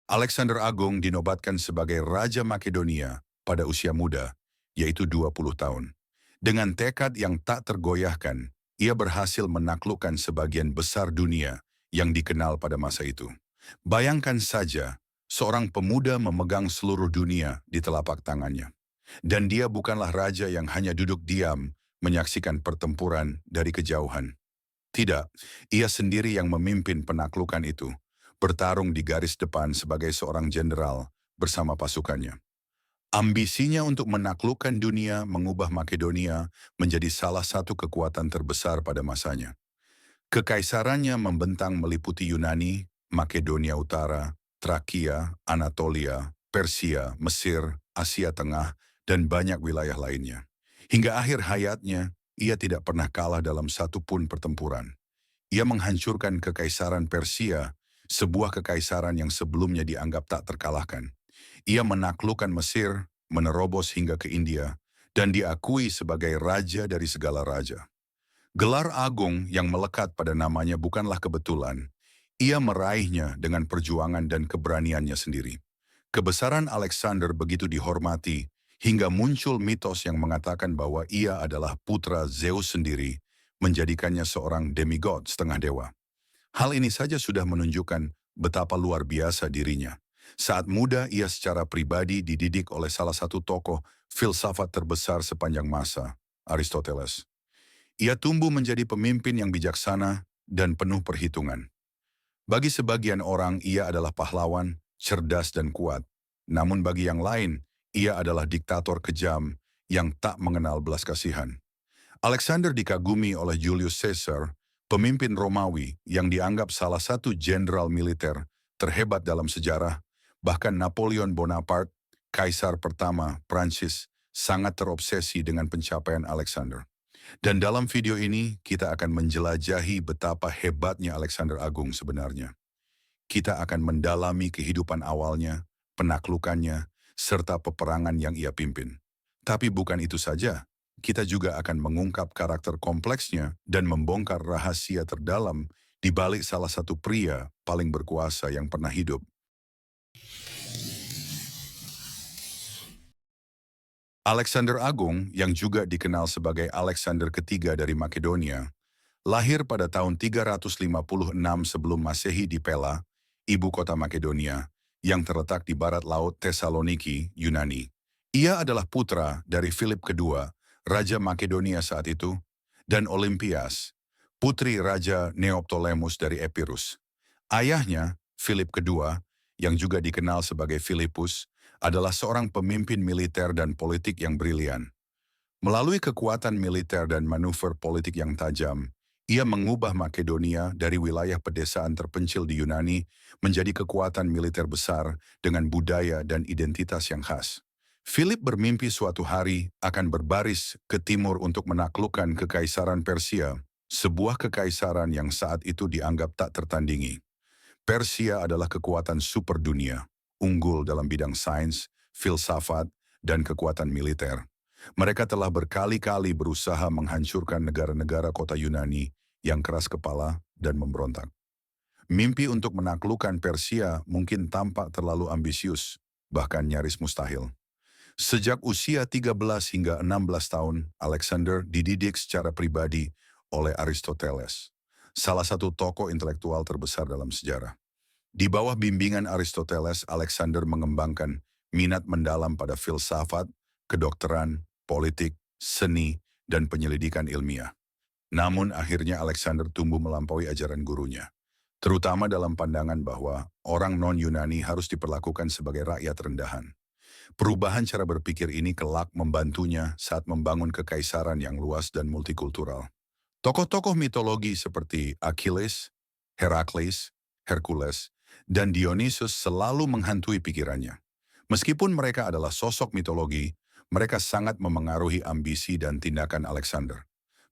Alexander Agung dinobatkan sebagai Raja Makedonia pada usia muda, yaitu 20 tahun. Dengan tekad yang tak tergoyahkan, ia berhasil menaklukkan sebagian besar dunia yang dikenal pada masa itu. Bayangkan saja, seorang pemuda memegang seluruh dunia di telapak tangannya. Dan dia bukanlah raja yang hanya duduk diam menyaksikan pertempuran dari kejauhan. Tidak, ia sendiri yang memimpin penaklukan itu, bertarung di garis depan sebagai seorang jenderal bersama pasukannya. Ambisinya untuk menaklukkan dunia mengubah Makedonia menjadi salah satu kekuatan terbesar pada masanya. Kekaisarannya membentang meliputi Yunani, Makedonia Utara, Trakia, Anatolia, Persia, Mesir, Asia Tengah, dan banyak wilayah lainnya. Hingga akhir hayatnya, ia tidak pernah kalah dalam satu pun pertempuran. Ia menghancurkan kekaisaran Persia, sebuah kekaisaran yang sebelumnya dianggap tak terkalahkan. Ia menaklukkan Mesir, menerobos hingga ke India, dan diakui sebagai raja dari segala raja. Gelar agung yang melekat pada namanya bukanlah kebetulan. Ia meraihnya dengan perjuangan dan keberaniannya sendiri. Kebesaran Alexander begitu dihormati, hingga muncul mitos yang mengatakan bahwa ia adalah putra Zeus sendiri, menjadikannya seorang demigod setengah dewa. Hal ini saja sudah menunjukkan betapa luar biasa dirinya. Saat muda, ia secara pribadi dididik oleh salah satu tokoh filsafat terbesar sepanjang masa, Aristoteles. Ia tumbuh menjadi pemimpin yang bijaksana dan penuh perhitungan. Bagi sebagian orang, ia adalah pahlawan, cerdas dan kuat. Namun bagi yang lain, ia adalah diktator kejam yang tak mengenal belas kasihan. Alexander dikagumi oleh Julius Caesar, pemimpin Romawi yang dianggap salah satu jenderal militer terhebat dalam sejarah. Bahkan Napoleon Bonaparte, kaisar pertama Prancis, sangat terobsesi dengan pencapaian Alexander. Dan dalam video ini, kita akan menjelajahi betapa hebatnya Alexander Agung sebenarnya. Kita akan mendalami kehidupan awalnya, penaklukannya, serta peperangan yang ia pimpin. Tapi bukan itu saja, kita juga akan mengungkap karakter kompleksnya dan membongkar rahasia terdalam di balik salah satu pria paling berkuasa yang pernah hidup. Alexander Agung, yang juga dikenal sebagai Alexander ketiga dari Makedonia, lahir pada tahun 356 sebelum Masehi di Pella, ibu kota Makedonia, yang terletak di barat laut Thessaloniki, Yunani. Ia adalah putra dari Philip II, Raja Makedonia saat itu, dan Olympias, putri Raja Neoptolemus dari Epirus. Ayahnya, Philip II, yang juga dikenal sebagai Philippus, adalah seorang pemimpin militer dan politik yang brilian. Melalui kekuatan militer dan manuver politik yang tajam, ia mengubah Makedonia dari wilayah pedesaan terpencil di Yunani menjadi kekuatan militer besar dengan budaya dan identitas yang khas. Philip bermimpi suatu hari akan berbaris ke timur untuk menaklukkan kekaisaran Persia, sebuah kekaisaran yang saat itu dianggap tak tertandingi. Persia adalah kekuatan super dunia, unggul dalam bidang sains, filsafat, dan kekuatan militer. Mereka telah berkali-kali berusaha menghancurkan negara-negara kota Yunani yang keras kepala dan memberontak. Mimpi untuk menaklukkan Persia mungkin tampak terlalu ambisius, bahkan nyaris mustahil. Sejak usia 13 hingga 16 tahun, Alexander dididik secara pribadi oleh Aristoteles, salah satu tokoh intelektual terbesar dalam sejarah. Di bawah bimbingan Aristoteles, Alexander mengembangkan minat mendalam pada filsafat, kedokteran, politik, seni, dan penyelidikan ilmiah. Namun akhirnya Alexander tumbuh melampaui ajaran gurunya, terutama dalam pandangan bahwa orang non-Yunani harus diperlakukan sebagai rakyat rendahan. Perubahan cara berpikir ini kelak membantunya saat membangun kekaisaran yang luas dan multikultural. Tokoh-tokoh mitologi seperti Achilles, Herakles, Hercules, dan Dionysus selalu menghantui pikirannya. Meskipun mereka adalah sosok mitologi, mereka sangat memengaruhi ambisi dan tindakan Alexander.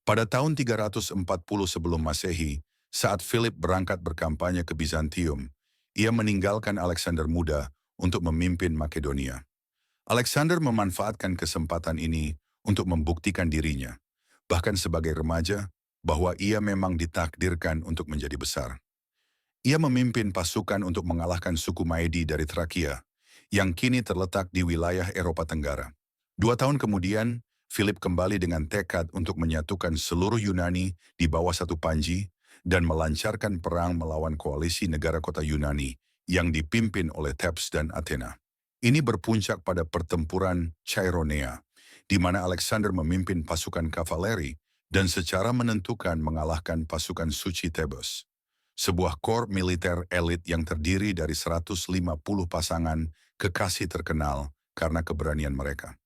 Pada tahun 340 sebelum Masehi, saat Philip berangkat berkampanye ke Bizantium, ia meninggalkan Alexander muda untuk memimpin Makedonia. Alexander memanfaatkan kesempatan ini untuk membuktikan dirinya, bahkan sebagai remaja, bahwa ia memang ditakdirkan untuk menjadi besar. Ia memimpin pasukan untuk mengalahkan suku Maedi dari Trakia, yang kini terletak di wilayah Eropa Tenggara. 2 tahun kemudian, Philip kembali dengan tekad untuk menyatukan seluruh Yunani di bawah satu panji dan melancarkan perang melawan koalisi negara kota Yunani yang dipimpin oleh Thebes dan Athena. Ini berpuncak pada pertempuran Chaironea, di mana Alexander memimpin pasukan kavaleri dan secara menentukan mengalahkan pasukan suci Thebes. Sebuah kor militer elit yang terdiri dari 150 pasangan kekasih terkenal karena keberanian mereka.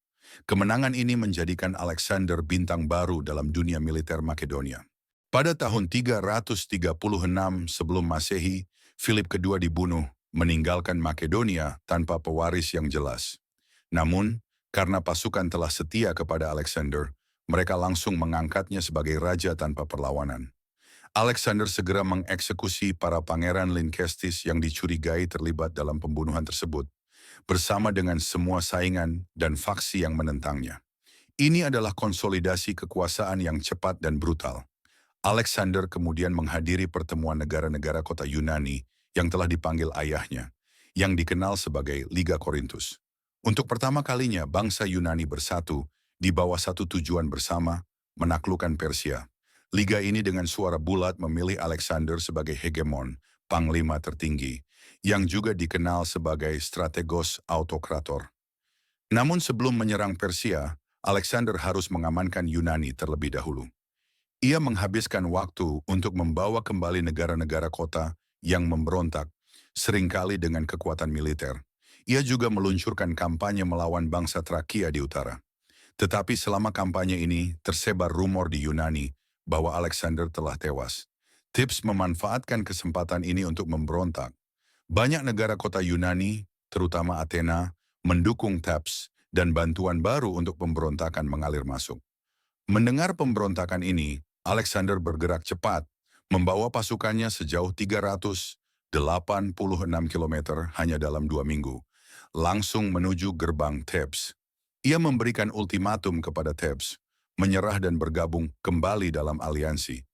Kemenangan ini menjadikan Alexander bintang baru dalam dunia militer Makedonia. Pada tahun 336 sebelum Masehi, Philip II dibunuh, meninggalkan Makedonia tanpa pewaris yang jelas. Namun, karena pasukan telah setia kepada Alexander, mereka langsung mengangkatnya sebagai raja tanpa perlawanan. Alexander segera mengeksekusi para pangeran Lynkestis yang dicurigai terlibat dalam pembunuhan tersebut, bersama dengan semua saingan dan faksi yang menentangnya. Ini adalah konsolidasi kekuasaan yang cepat dan brutal. Alexander kemudian menghadiri pertemuan negara-negara kota Yunani yang telah dipanggil ayahnya, yang dikenal sebagai Liga Korintus. Untuk pertama kalinya bangsa Yunani bersatu di bawah satu tujuan bersama, menaklukkan Persia. Liga ini dengan suara bulat memilih Alexander sebagai hegemon, panglima tertinggi, yang juga dikenal sebagai strategos autokrator. Namun sebelum menyerang Persia, Alexander harus mengamankan Yunani terlebih dahulu. Ia menghabiskan waktu untuk membawa kembali negara-negara kota yang memberontak, seringkali dengan kekuatan militer. Ia juga meluncurkan kampanye melawan bangsa Trakia di utara. Tetapi selama kampanye ini tersebar rumor di Yunani bahwa Alexander telah tewas. Thebes memanfaatkan kesempatan ini untuk memberontak. Banyak negara kota Yunani, terutama Athena, mendukung Thebes dan bantuan baru untuk pemberontakan mengalir masuk. Mendengar pemberontakan ini, Alexander bergerak cepat, membawa pasukannya sejauh 386 km hanya dalam 2 minggu, langsung menuju gerbang Thebes. Ia memberikan ultimatum kepada Thebes, menyerah dan bergabung kembali dalam aliansi.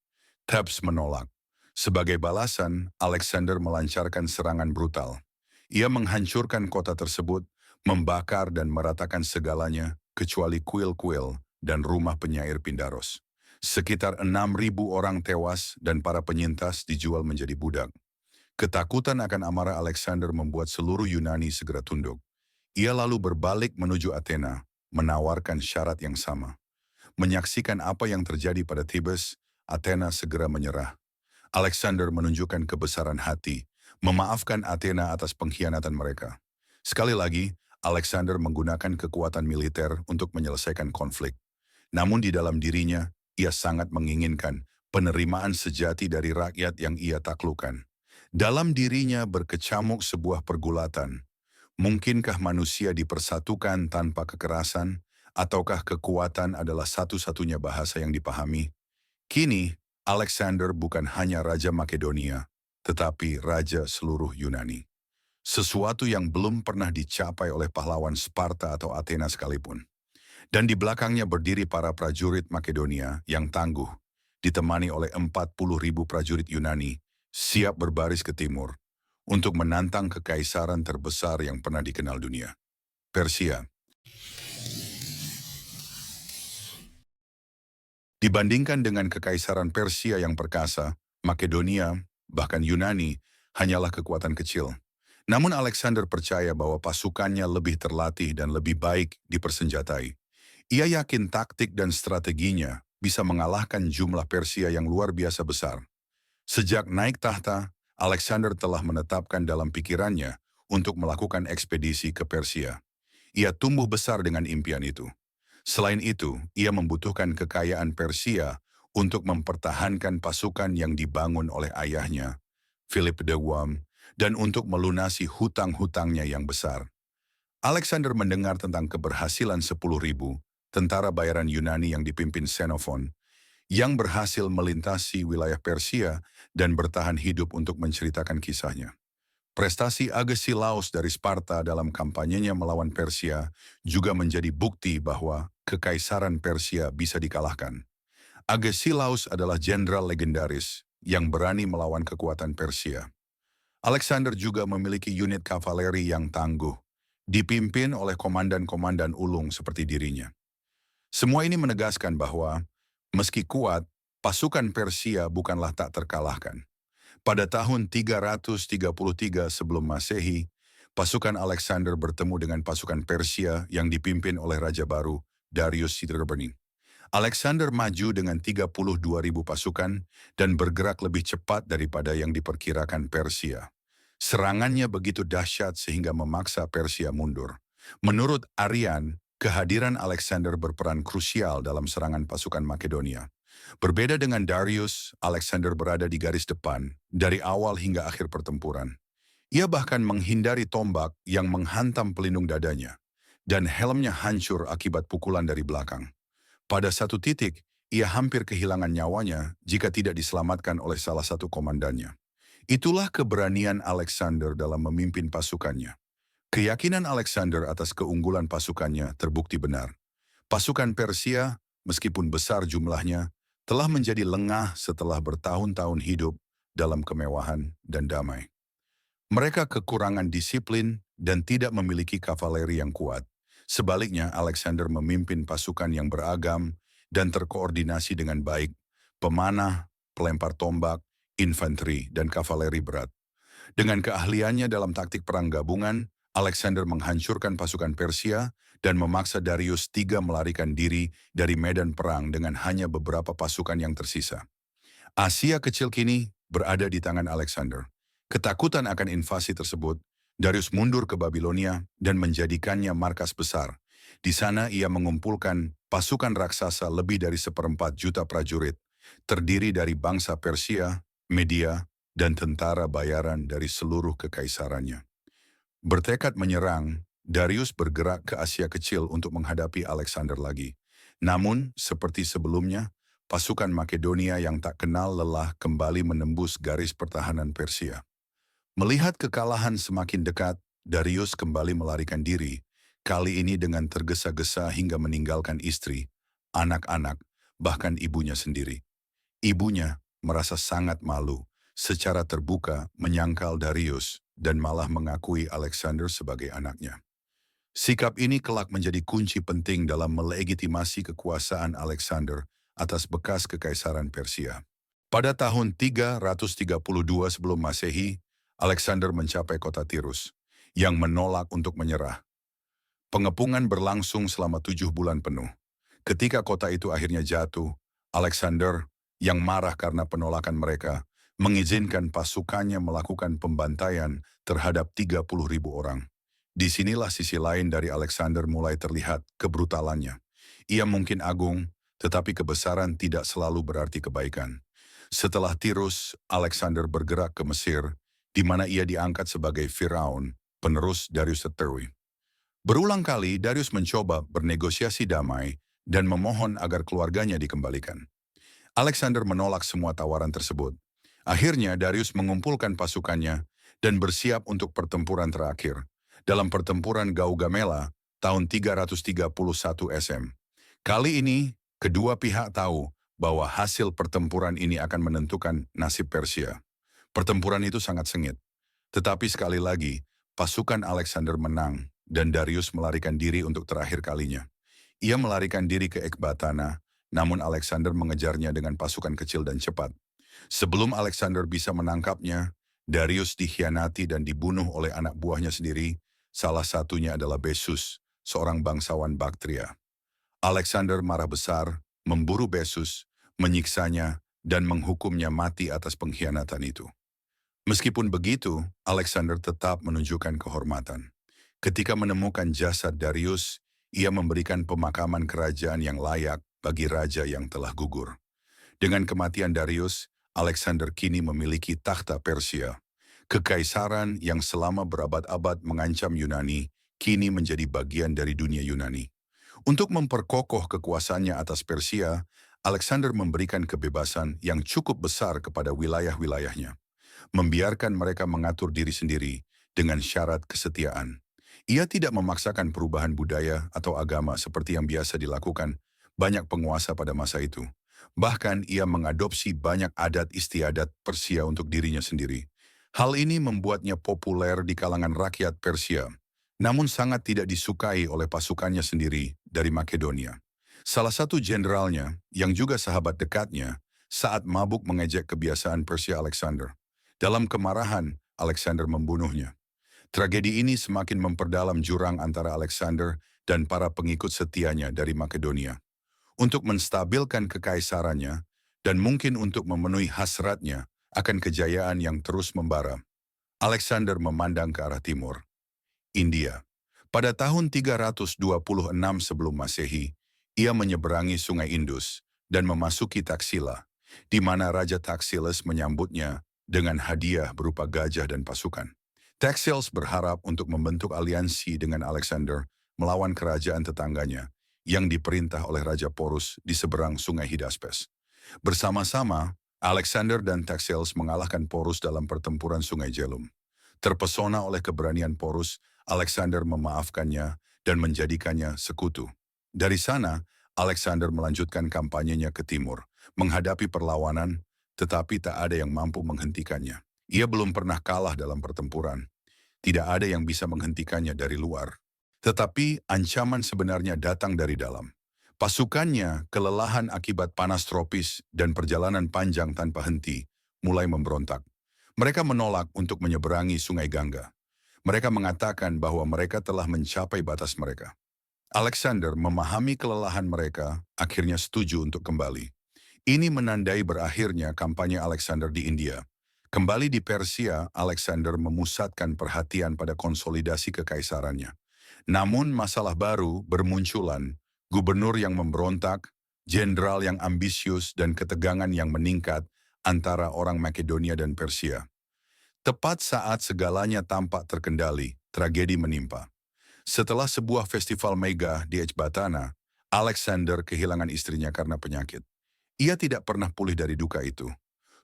Thebes menolak. Sebagai balasan, Alexander melancarkan serangan brutal. Ia menghancurkan kota tersebut, membakar dan meratakan segalanya, kecuali kuil-kuil dan rumah penyair Pindaros. Sekitar 6.000 orang tewas dan para penyintas dijual menjadi budak. Ketakutan akan amarah Alexander membuat seluruh Yunani segera tunduk. Ia lalu berbalik menuju Athena, menawarkan syarat yang sama. Menyaksikan apa yang terjadi pada Thebes, Athena segera menyerah. Alexander menunjukkan kebesaran hati, memaafkan Athena atas pengkhianatan mereka. Sekali lagi, Alexander menggunakan kekuatan militer untuk menyelesaikan konflik. Namun di dalam dirinya, ia sangat menginginkan penerimaan sejati dari rakyat yang ia taklukkan. Dalam dirinya berkecamuk sebuah pergulatan. Mungkinkah manusia dipersatukan tanpa kekerasan, ataukah kekuatan adalah satu-satunya bahasa yang dipahami? Kini, Alexander bukan hanya Raja Makedonia, tetapi Raja seluruh Yunani. Sesuatu yang belum pernah dicapai oleh pahlawan Sparta atau Athena sekalipun. Dan di belakangnya berdiri para prajurit Makedonia yang tangguh, ditemani oleh 40.000 prajurit Yunani, siap berbaris ke timur, untuk menantang kekaisaran terbesar yang pernah dikenal dunia, Persia. Dibandingkan dengan kekaisaran Persia yang perkasa, Makedonia, bahkan Yunani, hanyalah kekuatan kecil. Namun Alexander percaya bahwa pasukannya lebih terlatih dan lebih baik dipersenjatai. Ia yakin taktik dan strateginya bisa mengalahkan jumlah Persia yang luar biasa besar. Sejak naik tahta, Alexander telah menetapkan dalam pikirannya untuk melakukan ekspedisi ke Persia. Ia tumbuh besar dengan impian itu. Selain itu, ia membutuhkan kekayaan Persia untuk mempertahankan pasukan yang dibangun oleh ayahnya, Philip II, dan untuk melunasi hutang-hutangnya yang besar. Alexander mendengar tentang keberhasilan 10.000 tentara bayaran Yunani yang dipimpin Xenophon, yang berhasil melintasi wilayah Persia dan bertahan hidup untuk menceritakan kisahnya. Prestasi Agesilaus dari Sparta dalam kampanyenya melawan Persia juga menjadi bukti bahwa kekaisaran Persia bisa dikalahkan. Agesilaus adalah jenderal legendaris yang berani melawan kekuatan Persia. Alexander juga memiliki unit kavaleri yang tangguh, dipimpin oleh komandan-komandan ulung seperti dirinya. Semua ini menegaskan bahwa, meski kuat, pasukan Persia bukanlah tak terkalahkan. Pada tahun 333 sebelum Masehi, pasukan Alexander bertemu dengan pasukan Persia yang dipimpin oleh Raja baru, Darius Siderberni. Alexander maju dengan 32.000 pasukan dan bergerak lebih cepat daripada yang diperkirakan Persia. Serangannya begitu dahsyat sehingga memaksa Persia mundur. Menurut Arian, kehadiran Alexander berperan krusial dalam serangan pasukan Makedonia. Berbeda dengan Darius, Alexander berada di garis depan dari awal hingga akhir pertempuran. Ia bahkan menghindari tombak yang menghantam pelindung dadanya, dan helmnya hancur akibat pukulan dari belakang. Pada satu titik, ia hampir kehilangan nyawanya jika tidak diselamatkan oleh salah satu komandannya. Itulah keberanian Alexander dalam memimpin pasukannya. Keyakinan Alexander atas keunggulan pasukannya terbukti benar. Pasukan Persia, meskipun besar jumlahnya, telah menjadi lengah setelah bertahun-tahun hidup dalam kemewahan dan damai. Mereka kekurangan disiplin dan tidak memiliki kavaleri yang kuat. Sebaliknya, Alexander memimpin pasukan yang beragam dan terkoordinasi dengan baik, pemanah, pelempar tombak, infanteri, dan kavaleri berat. Dengan keahliannya dalam taktik perang gabungan, Alexander menghancurkan pasukan Persia dan memaksa Darius III melarikan diri dari medan perang dengan hanya beberapa pasukan yang tersisa. Asia kecil kini berada di tangan Alexander. Ketakutan akan invasi tersebut, Darius mundur ke Babilonia dan menjadikannya markas besar. Di sana ia mengumpulkan pasukan raksasa lebih dari 1,4 juta prajurit, terdiri dari bangsa Persia, Media, dan tentara bayaran dari seluruh kekaisarannya. Bertekad menyerang, Darius bergerak ke Asia Kecil untuk menghadapi Alexander lagi. Namun, seperti sebelumnya, pasukan Makedonia yang tak kenal lelah kembali menembus garis pertahanan Persia. Melihat kekalahan semakin dekat, Darius kembali melarikan diri, kali ini dengan tergesa-gesa hingga meninggalkan istri, anak-anak, bahkan ibunya sendiri. Ibunya merasa sangat malu, secara terbuka menyangkal Darius dan malah mengakui Alexander sebagai anaknya. Sikap ini kelak menjadi kunci penting dalam melegitimasi kekuasaan Alexander atas bekas kekaisaran Persia. Pada tahun 332 sebelum Masehi, Alexander mencapai kota Tirus, yang menolak untuk menyerah. Pengepungan berlangsung selama 7 bulan penuh. Ketika kota itu akhirnya jatuh, Alexander, yang marah karena penolakan mereka, mengizinkan pasukannya melakukan pembantaian terhadap 30.000 orang. Disinilah sisi lain dari Alexander mulai terlihat kebrutalannya. Ia mungkin agung, tetapi kebesaran tidak selalu berarti kebaikan. Setelah Tirus, Alexander bergerak ke Mesir, di mana ia diangkat sebagai Firaun, penerus Darius III. Berulang kali Darius mencoba bernegosiasi damai dan memohon agar keluarganya dikembalikan. Alexander menolak semua tawaran tersebut. Akhirnya Darius mengumpulkan pasukannya dan bersiap untuk pertempuran terakhir. Dalam pertempuran Gaugamela tahun 331 SM. Kali ini, kedua pihak tahu bahwa hasil pertempuran ini akan menentukan nasib Persia. Pertempuran itu sangat sengit. Tetapi sekali lagi, pasukan Alexander menang dan Darius melarikan diri untuk terakhir kalinya. Ia melarikan diri ke Ekbatana, namun Alexander mengejarnya dengan pasukan kecil dan cepat. Sebelum Alexander bisa menangkapnya, Darius dikhianati dan dibunuh oleh anak buahnya sendiri, salah satunya adalah Besus, seorang bangsawan Baktria. Alexander marah besar, memburu Besus, menyiksanya, dan menghukumnya mati atas pengkhianatan itu. Meskipun begitu, Alexander tetap menunjukkan kehormatan. Ketika menemukan jasad Darius, ia memberikan pemakaman kerajaan yang layak bagi raja yang telah gugur. Dengan kematian Darius, Alexander kini memiliki takhta Persia. Kekaisaran yang selama berabad-abad mengancam Yunani, kini menjadi bagian dari dunia Yunani. Untuk memperkokoh kekuasaannya atas Persia, Alexander memberikan kebebasan yang cukup besar kepada wilayah-wilayahnya. Membiarkan mereka mengatur diri sendiri dengan syarat kesetiaan. Ia tidak memaksakan perubahan budaya atau agama seperti yang biasa dilakukan banyak penguasa pada masa itu. Bahkan ia mengadopsi banyak adat istiadat Persia untuk dirinya sendiri. Hal ini membuatnya populer di kalangan rakyat Persia, namun sangat tidak disukai oleh pasukannya sendiri dari Makedonia. Salah satu jenderalnya, yang juga sahabat dekatnya, saat mabuk mengejek kebiasaan Persia Alexander. Dalam kemarahan, Alexander membunuhnya. Tragedi ini semakin memperdalam jurang antara Alexander dan para pengikut setianya dari Makedonia. Untuk menstabilkan kekaisarannya, dan mungkin untuk memenuhi hasratnya akan kejayaan yang terus membara, Alexander memandang ke arah timur, India. Pada tahun 326 sebelum Masehi, ia menyeberangi Sungai Indus dan memasuki Taksila, di mana Raja Taksiles menyambutnya dengan hadiah berupa gajah dan pasukan. Taxiles berharap untuk membentuk aliansi dengan Alexander melawan kerajaan tetangganya yang diperintah oleh Raja Porus di seberang Sungai Hydaspes. Bersama-sama, Alexander dan Taxiles mengalahkan Porus dalam pertempuran Sungai Jelum. Terpesona oleh keberanian Porus, Alexander memaafkannya dan menjadikannya sekutu. Dari sana, Alexander melanjutkan kampanyenya ke timur, menghadapi perlawanan, tetapi tak ada yang mampu menghentikannya. Ia belum pernah kalah dalam pertempuran. Tidak ada yang bisa menghentikannya dari luar. Tetapi ancaman sebenarnya datang dari dalam. Pasukannya kelelahan akibat panas tropis dan perjalanan panjang tanpa henti mulai memberontak. Mereka menolak untuk menyeberangi Sungai Gangga. Mereka mengatakan bahwa mereka telah mencapai batas mereka. Alexander memahami kelelahan mereka, akhirnya setuju untuk kembali. Ini menandai berakhirnya kampanye Alexander di India. Kembali di Persia, Alexander memusatkan perhatian pada konsolidasi kekaisarannya. Namun masalah baru bermunculan, gubernur yang memberontak, jenderal yang ambisius dan ketegangan yang meningkat antara orang Makedonia dan Persia. Tepat saat segalanya tampak terkendali, tragedi menimpa. Setelah sebuah festival mega di Ecbatana, Alexander kehilangan istrinya karena penyakit. Ia tidak pernah pulih dari duka itu.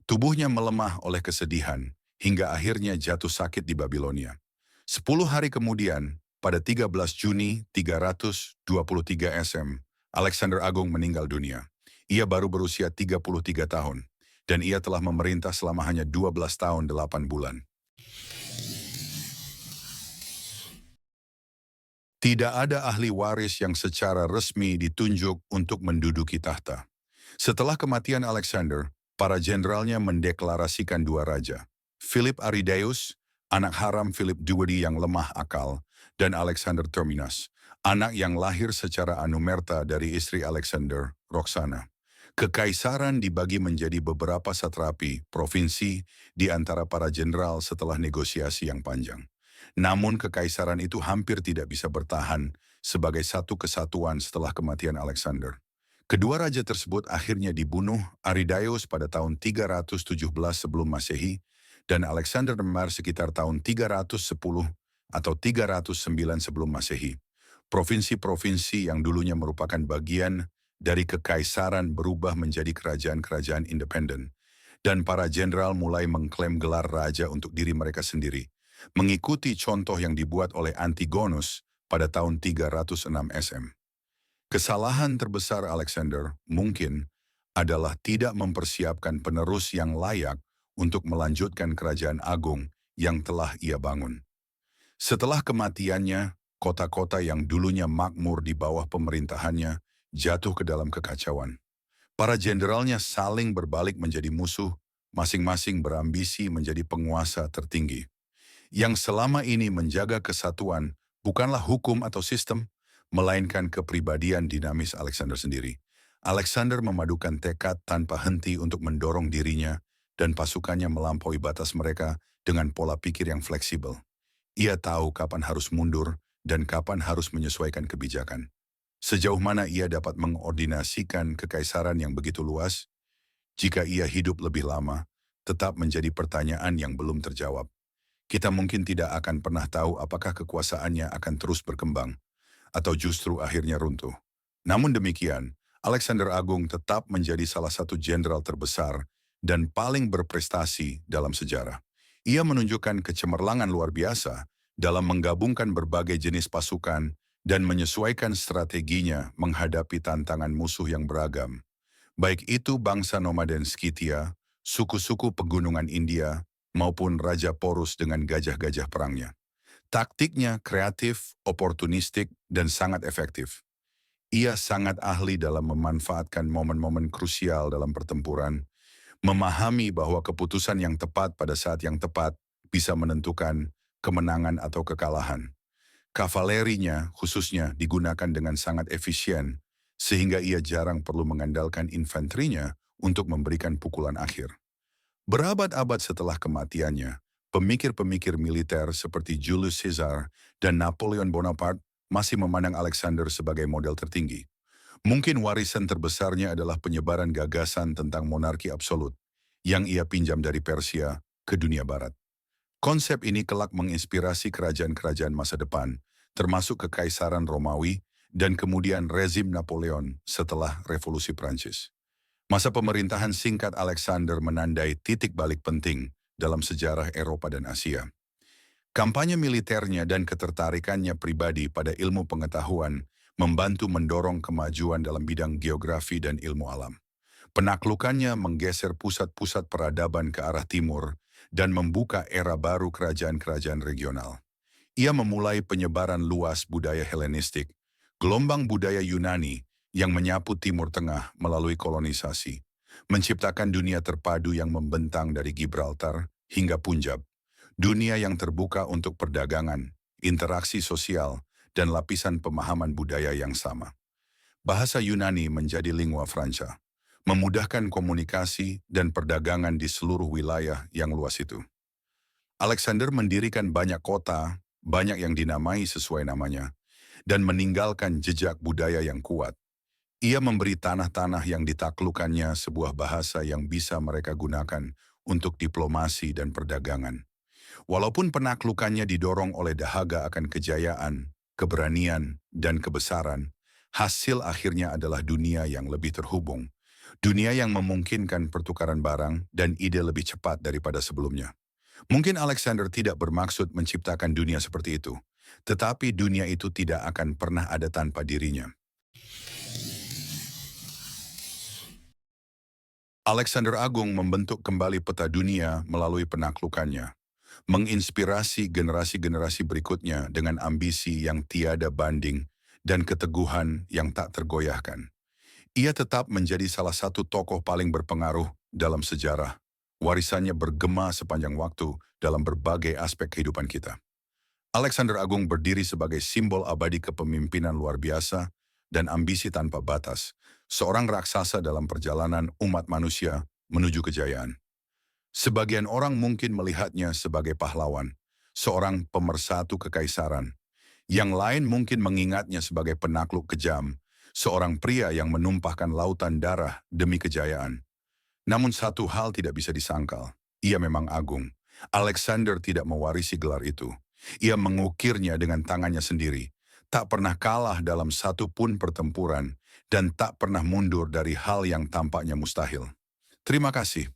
Tubuhnya melemah oleh kesedihan, hingga akhirnya jatuh sakit di Babilonia. 10 hari kemudian, pada 13 Juni 323 SM, Alexander Agung meninggal dunia. Ia baru berusia 33 tahun, dan ia telah memerintah selama hanya 12 tahun 8 bulan. Tidak ada ahli waris yang secara resmi ditunjuk untuk menduduki tahta. Setelah kematian Alexander, para jenderalnya mendeklarasikan dua raja, Philip Aridaeus, anak haram Philip II yang lemah akal, dan Alexander Terminus, anak yang lahir secara anumerta dari istri Alexander, Roxana. Kekaisaran dibagi menjadi beberapa satrapi, provinsi, di antara para jenderal setelah negosiasi yang panjang. Namun kekaisaran itu hampir tidak bisa bertahan sebagai satu kesatuan setelah kematian Alexander. Kedua raja tersebut akhirnya dibunuh Aridaeus pada tahun 317 sebelum Masehi dan Alexander Nemar sekitar tahun 310 atau 309 sebelum Masehi. Provinsi-provinsi yang dulunya merupakan bagian dari kekaisaran berubah menjadi kerajaan-kerajaan independen, dan para jenderal mulai mengklaim gelar raja untuk diri mereka sendiri, mengikuti contoh yang dibuat oleh Antigonus pada tahun 306 SM. Kesalahan terbesar Alexander mungkin adalah tidak mempersiapkan penerus yang layak untuk melanjutkan kerajaan agung yang telah ia bangun. Setelah kematiannya, kota-kota yang dulunya makmur di bawah pemerintahannya jatuh ke dalam kekacauan. Para jenderalnya saling berbalik menjadi musuh, masing-masing berambisi menjadi penguasa tertinggi. Yang selama ini menjaga kesatuan bukanlah hukum atau sistem, melainkan kepribadian dinamis Alexander sendiri. Alexander memadukan tekad tanpa henti untuk mendorong dirinya dan pasukannya melampaui batas mereka dengan pola pikir yang fleksibel. Ia tahu kapan harus mundur dan kapan harus menyesuaikan kebijakan. Sejauh mana ia dapat mengordinasikan kekaisaran yang begitu luas, jika ia hidup lebih lama, tetap menjadi pertanyaan yang belum terjawab. Kita mungkin tidak akan pernah tahu apakah kekuasaannya akan terus berkembang, atau justru akhirnya runtuh. Namun demikian, Alexander Agung tetap menjadi salah satu jenderal terbesar dan paling berprestasi dalam sejarah. Ia menunjukkan kecemerlangan luar biasa dalam menggabungkan berbagai jenis pasukan dan menyesuaikan strateginya menghadapi tantangan musuh yang beragam. Baik itu bangsa nomaden Scythia, suku-suku pegunungan India, maupun Raja Porus dengan gajah-gajah perangnya. Taktiknya kreatif, oportunistik, dan sangat efektif. Ia sangat ahli dalam memanfaatkan momen-momen krusial dalam pertempuran, memahami bahwa keputusan yang tepat pada saat yang tepat bisa menentukan kemenangan atau kekalahan. Kavalerinya khususnya digunakan dengan sangat efisien, sehingga ia jarang perlu mengandalkan infanterinya untuk memberikan pukulan akhir. Berabad-abad setelah kematiannya, pemikir-pemikir militer seperti Julius Caesar dan Napoleon Bonaparte masih memandang Alexander sebagai model tertinggi. Mungkin warisan terbesarnya adalah penyebaran gagasan tentang monarki absolut yang ia pinjam dari Persia ke dunia barat. Konsep ini kelak menginspirasi kerajaan-kerajaan masa depan, termasuk Kekaisaran Romawi dan kemudian rezim Napoleon setelah Revolusi Prancis. Masa pemerintahan singkat Alexander menandai titik balik penting dalam sejarah Eropa dan Asia. Kampanye militernya dan ketertarikannya pribadi pada ilmu pengetahuan membantu mendorong kemajuan dalam bidang geografi dan ilmu alam. Penaklukannya menggeser pusat-pusat peradaban ke arah timur dan membuka era baru kerajaan-kerajaan regional. Ia memulai penyebaran luas budaya Helenistik, gelombang budaya Yunani yang menyapu Timur Tengah melalui kolonisasi, menciptakan dunia terpadu yang membentang dari Gibraltar hingga Punjab, dunia yang terbuka untuk perdagangan, interaksi sosial, dan lapisan pemahaman budaya yang sama. Bahasa Yunani menjadi lingua franca, memudahkan komunikasi dan perdagangan di seluruh wilayah yang luas itu. Alexander mendirikan banyak kota, banyak yang dinamai sesuai namanya, dan meninggalkan jejak budaya yang kuat. Ia memberi tanah-tanah yang ditaklukkannya sebuah bahasa yang bisa mereka gunakan untuk diplomasi dan perdagangan. Walaupun penaklukannya didorong oleh dahaga akan kejayaan, keberanian, dan kebesaran, hasil akhirnya adalah dunia yang lebih terhubung. Dunia yang memungkinkan pertukaran barang dan ide lebih cepat daripada sebelumnya. Mungkin Alexander tidak bermaksud menciptakan dunia seperti itu, tetapi dunia itu tidak akan pernah ada tanpa dirinya. Alexander Agung membentuk kembali peta dunia melalui penaklukannya, menginspirasi generasi-generasi berikutnya dengan ambisi yang tiada banding dan keteguhan yang tak tergoyahkan. Ia tetap menjadi salah satu tokoh paling berpengaruh dalam sejarah. Warisannya bergema sepanjang waktu dalam berbagai aspek kehidupan kita. Alexander Agung berdiri sebagai simbol abadi kepemimpinan luar biasa dan ambisi tanpa batas, seorang raksasa dalam perjalanan umat manusia menuju kejayaan. Sebagian orang mungkin melihatnya sebagai pahlawan, seorang pemersatu kekaisaran. Yang lain mungkin mengingatnya sebagai penakluk kejam, seorang pria yang menumpahkan lautan darah demi kejayaan. Namun satu hal tidak bisa disangkal, ia memang agung. Alexander tidak mewarisi gelar itu. Ia mengukirnya dengan tangannya sendiri, tak pernah kalah dalam satu pun pertempuran, dan tak pernah mundur dari hal yang tampaknya mustahil. Terima kasih.